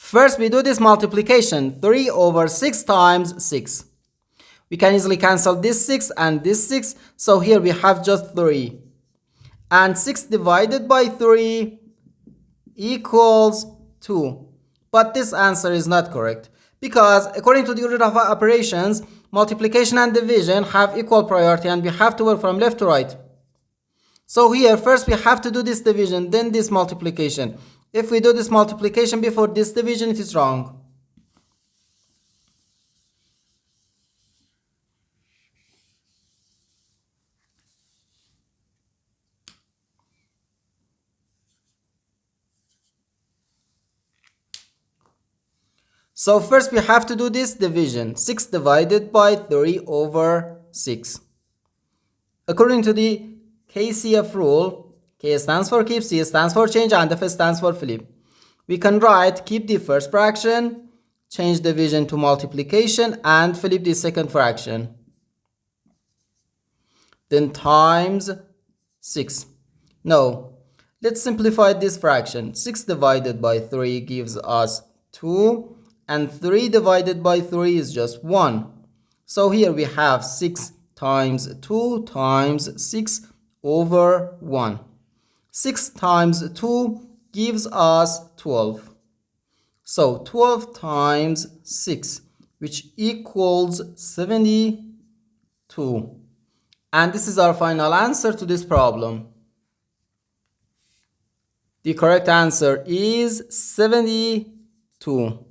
First, we do this multiplication, 3 over 6 times 6. We can easily cancel this 6 and this 6, so here we have just 3. And 6 divided by 3 equals 2. But this answer is not correct, because according to the order of operations, multiplication and division have equal priority and we have to work from left to right. So here, first we have to do this division, then this multiplication. If we do this multiplication before this division, it is wrong. So first we have to do this division, 6 divided by 3 over 6. According to the KCF rule, K stands for keep, C stands for change, and F stands for flip. We can write keep the first fraction, change division to multiplication, and flip the second fraction. Then times 6. Now, let's simplify this fraction. 6 divided by 3 gives us 2. And 3 divided by 3 is just 1. So here we have 6 times 2 times 6 over 1. 6 times 2 gives us 12. So 12 times 6, which equals 72. And this is our final answer to this problem. The correct answer is 72.